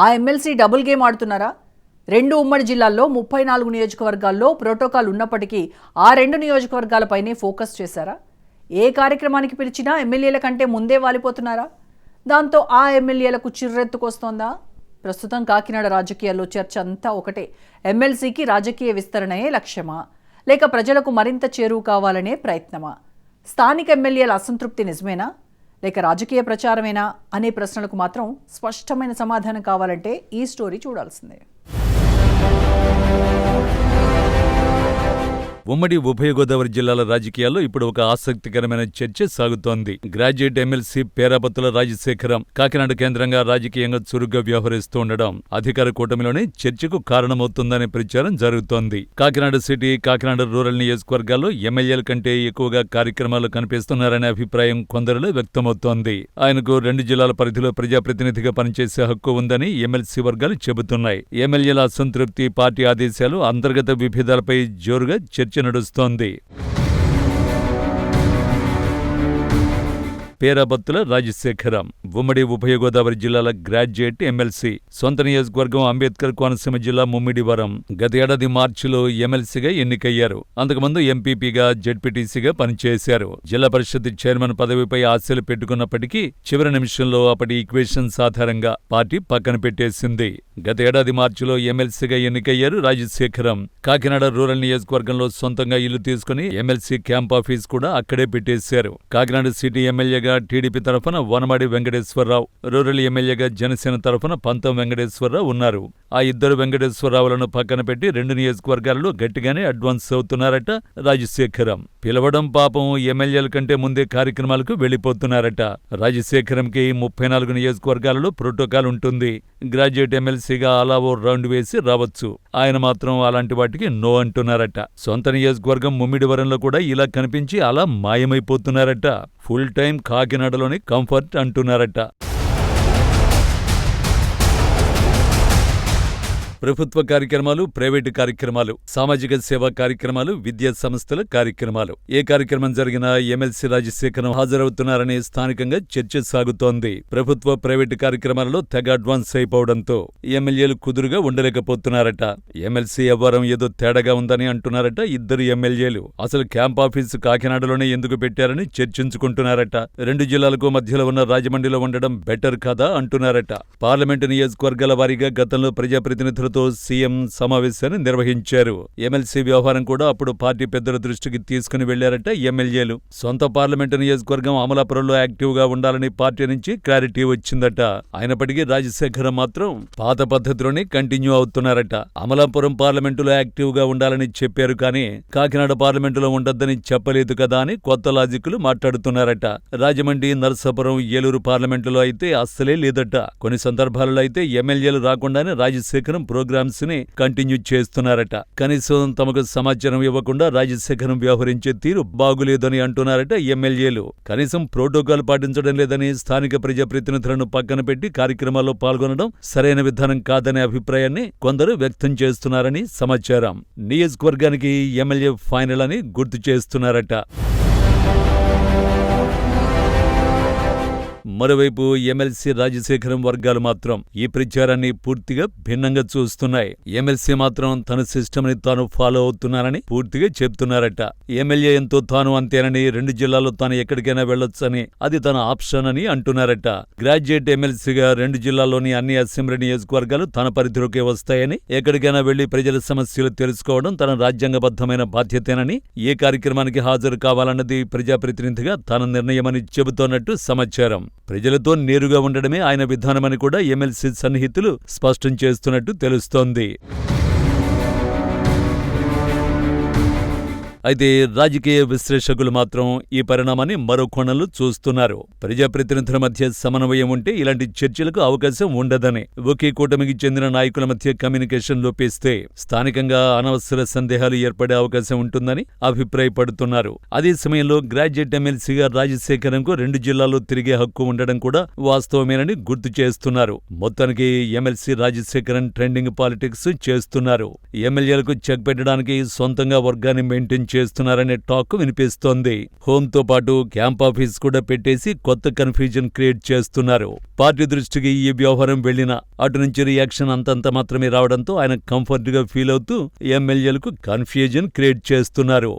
ఆ MLC double game ఆడుతున్నారా? 2 ఉమ్మడి జిల్లాల్లో 34 నియోజకవర్గాల్లో ప్రోటోకాల్ ఉన్నప్పటికీ ఆ 2 నియోజకవర్గాలపైనే ఫోకస్ చేశారా? ఏ కార్యక్రమానికి పిలిచినా ఎమ్మెల్యేల కంటే ముందే వాలిపోతున్నారా? దాంతో ఆ ఎమ్మెల్యేలకు చిర్రెత్తుకొస్తోందా? ప్రస్తుతం కాకినాడ రాజకీయాల్లో చర్చ అంతా ఒకటే. ఎమ్మెల్సీకి రాజకీయ విస్తరణయే లక్ష్యమా? లేక ప్రజలకు మరింత చేరువ కావాలనే ప్రయత్నమా? స్థానిక ఎమ్మెల్యేల అసంతృప్తి నిజమేనా? లేక రాజకీయ ప్రచారమేనా అనే ప్రశ్నలకు మాత్రం స్పష్టమైన సమాధానం కావాలంటే ఈ స్టోరీ చూడాల్సిందే. ఉమ్మడి ఉభయ గోదావరి జిల్లాల రాజకీయాల్లో ఇప్పుడు ఒక ఆసక్తికరమైన చర్చ సాగుతోంది. గ్రాడ్యుయేట్ ఎమ్మెల్సీ పేరాబత్తుల రాజశేఖరం కాకినాడ కేంద్రంగా రాజకీయంగా చురుగ్గా వ్యవహరిస్తూ ఉండడం అధికార కూటమిలోనే చర్చకు కారణమవుతుందనే ప్రచారం జరుగుతోంది. కాకినాడ సిటీ, కాకినాడ రూరల్ నియోజకవర్గాల్లో ఎమ్మెల్యేల కంటే ఎక్కువగా కార్యక్రమాలు కనిపిస్తున్నారనే అభిప్రాయం కొందరిలో వ్యక్తమవుతోంది. ఆయనకు 2 జిల్లాల పరిధిలో ప్రజాప్రతినిధిగా పనిచేసే హక్కు ఉందని ఎమ్మెల్సీ వర్గాలు చెబుతున్నాయి. ఎమ్మెల్యేల అసంతృప్తి, పార్టీ ఆదేశాలు, అంతర్గత విభేదాలపై జోరుగా చర్చ నడుస్తోంది. పేరాబత్తుల రాజశేఖరం ఉమ్మడి ఉభయ గోదావరి జిల్లాల గ్రాడ్యుయేట్ ఎమ్మెల్సీ. సొంత నియోజకవర్గం అంబేద్కర్ కోనసీమ జిల్లా ముమ్మిడివరం. గతేడాది మార్చిలో ఎమ్మెల్సీగా ఎన్నికయ్యారు. అంతకుముందు ఎంపీపీగా, జెడ్పీటీసీగా పనిచేశారు. జిల్లా పరిషత్ చైర్మన్ పదవిపై ఆశలు పెట్టుకున్నప్పటికీ చివరి నిమిషంలో అప్పటి ఈక్వేషన్స్ ఆధారంగా పార్టీ పక్కన పెట్టేసింది. గతేడాది మార్చిలో ఎమ్మెల్సీగా ఎన్నికయ్యారు రాజశేఖరం. కాకినాడ రూరల్ నియోజకవర్గంలో సొంతంగా ఇల్లు తీసుకుని ఎమ్మెల్సీ క్యాంప్ ఆఫీస్ కూడా అక్కడే పెట్టేశారు. కాకినాడ సిటీ ఎమ్మెల్యేగా టీడీపీ తరఫున వనమాడి వెంకటేశ్వరరావు, రూరల్ ఎమ్మెల్యేగా జనసేన తరఫున పంతం వెంకటేశ్వరరావు ఉన్నారు. ఆ ఇద్దరు వెంకటేశ్వరరావులను పక్కన పెట్టి 2 నియోజకవర్గాలలో గట్టిగానే అడ్వాన్స్ అవుతున్నారట రాజశేఖరం. పిలవడం పాపం, ఎమ్మెల్యేల కంటే ముందే కార్యక్రమాలకు వెళ్లిపోతున్నారట. రాజశేఖరంకి 34 నియోజకవర్గాలలో ప్రోటోకాల్ ఉంటుంది. గ్రాడ్యుయేట్ ఎమ్మెల్సీగా అలా ఓ రౌండ్ వేసి రావచ్చు. ఆయన మాత్రం అలాంటి వాటికి నో అంటున్నారట. సొంత నియోజకవర్గం ముమ్మిడివరంలో కూడా ఇలా కనిపించి అలా మాయమైపోతున్నారట. ఫుల్ టైం కాకినాడలోని కంఫర్ట్ అంటున్నారట. ప్రభుత్వ కార్యక్రమాలు, ప్రైవేటు కార్యక్రమాలు, సామాజిక సేవా కార్యక్రమాలు, విద్యా సంస్థల కార్యక్రమాలు, ఏ కార్యక్రమం జరిగినా ఎమ్మెల్సీ రాజశేఖరం హాజరవుతున్నారని స్థానికంగా చర్చ సాగుతోంది. ప్రభుత్వ, ప్రైవేటు కార్యక్రమాలలో తెగ అడ్వాన్స్ అయిపోవడంతో ఎమ్మెల్యేలు కుదురుగా ఉండలేకపోతున్నారట. ఎమ్మెల్సీ వ్యవహారం ఏదో తేడాగా ఉందని అంటున్నారట ఇద్దరు ఎమ్మెల్యేలు. అసలు క్యాంప్ ఆఫీసు కాకినాడలోనే ఎందుకు పెట్టారని చర్చించుకుంటున్నారట. 2 జిల్లాలకు మధ్యలో ఉన్న రాజమండ్రిలో ఉండడం బెటర్ కదా అంటున్నారట. పార్లమెంటు నియోజకవర్గాల వారీగా గతంలో ప్రజాప్రతినిధులు సీఎం సమావేశాన్ని నిర్వహించారు. ఎమ్మెల్సీ వ్యవహారం కూడా అప్పుడు పార్టీ పెద్దల దృష్టికి తీసుకుని వెళ్లారట ఎమ్మెల్యేలు. సొంత పార్లమెంటు నియోజకవర్గం అమలాపురంలో యాక్టివ్ గా ఉండాలని పార్టీ నుంచి క్లారిటీ వచ్చిందట. అయినప్పటికీ రాజశేఖరం మాత్రం పాత పద్ధతిలోనే కంటిన్యూ అవుతున్నారట. అమలాపురం పార్లమెంటులో యాక్టివ్ గా ఉండాలని చెప్పారు కానీ కాకినాడ పార్లమెంటులో ఉండొద్దని చెప్పలేదు కదా అని కొత్త లాజిక్లు మాట్లాడుతున్నారట. రాజమండ్రి, నరసాపురం, ఏలూరు పార్లమెంటులో అయితే అస్సలే లేదట. కొన్ని సందర్భాలలో అయితే ఎమ్మెల్యేలు రాకుండానే రాజశేఖరం ప్రోగ్రామ్స్ ని కంటిన్యూ చేస్తున్నారట. కనీసం తమకు సమాచారం ఇవ్వకుండా రాజశేఖరం వ్యవహరించే తీరు బాగులేదని అంటున్నారట ఎమ్మెల్యేలు. కనీసం ప్రోటోకాల్ పాటించడం లేదని, స్థానిక ప్రజాప్రతినిధులను పక్కన పెట్టి కార్యక్రమాల్లో పాల్గొనడం సరైన విధానం కాదనే అభిప్రాయాన్ని కొందరు వ్యక్తం చేస్తున్నారని సమాచారం. నియోజకవర్గానికి ఎమ్మెల్యే ఫైనల్ అని గుర్తు చేస్తున్నారట. మరోవైపు ఎమ్మెల్సీ రాజశేఖరం వర్గాలు మాత్రం ఈ ప్రచారాన్ని పూర్తిగా భిన్నంగా చూస్తున్నాయి. ఎమ్మెల్సీ మాత్రం తన సిస్టమ్ని తాను ఫాలో అవుతున్నారని పూర్తిగా చెప్తున్నారట. ఎమ్మెల్యే ఎంతో తాను అంతేనని, 2 జిల్లాల్లో తాను ఎక్కడికైనా వెళ్లొచ్చని, అది తన ఆప్షన్ అని అంటున్నారట. గ్రాడ్యుయేట్ ఎమ్మెల్సీగా 2 జిల్లాల్లోని అన్ని అసెంబ్లీ నియోజకవర్గాలు తన పరిధిలోకి వస్తాయని, ఎక్కడికైనా వెళ్లి ప్రజల సమస్యలు తెలుసుకోవడం తన రాజ్యాంగబద్ధమైన బాధ్యతేనని, ఏ కార్యక్రమానికి హాజరు కావాలన్నది ప్రజాప్రతినిధిగా తన నిర్ణయమని చెబుతోన్నట్టు సమాచారం. ప్రజలతో నేరుగా ఉండడమే ఆయన విధానమని కూడా ఎమ్మెల్సీ సన్నిహితులు స్పష్టం చేస్తున్నట్టు తెలుస్తోంది. అయితే రాజకీయ విశ్లేషకులు మాత్రం ఈ పరిణామాన్ని మరో కోణంలో చూస్తున్నారు. ప్రజాప్రతినిధుల మధ్య సమన్వయం ఉంటే ఇలాంటి చర్చలకు అవకాశం ఉండదని, ఒకే కూటమికి చెందిన నాయకుల మధ్య కమ్యూనికేషన్ లోపిస్తే స్థానికంగా అనవసర సందేహాలు ఏర్పడే అవకాశం ఉంటుందని అభిప్రాయపడుతున్నారు. అదే సమయంలో గ్రాడ్యుయేట్ ఎమ్మెల్సీగా రాజశేఖరంకు 2 జిల్లాల్లో తిరిగే హక్కు ఉండడం కూడా వాస్తవమేనని గుర్తు చేస్తున్నారు. మొత్తానికి ఎమ్మెల్సీ రాజశేఖరన్ ట్రెండింగ్ పాలిటిక్స్ చేస్తున్నారు. ఎమ్మెల్యేలకు చెక్ పెట్టడానికి సొంతంగా వర్గాన్ని మెయింటైన్ చేస్తున్నారనే టాక్ వినిపిస్తోంది. హోంతో పాటు క్యాంప్ ఆఫీస్ కూడా పెట్టేసి కొత్త కన్ఫ్యూజన్ క్రియేట్ చేస్తున్నారు. పార్టీ దృష్టికి ఈ వ్యవహారం వెళ్లినా అటు నుంచి రియాక్షన్ అంతంత మాత్రమే రావడంతో ఆయన కంఫర్ట్ గా ఫీల్ అవుతూ ఎమ్మెల్యేలకు కన్ఫ్యూజన్ క్రియేట్ చేస్తున్నారు.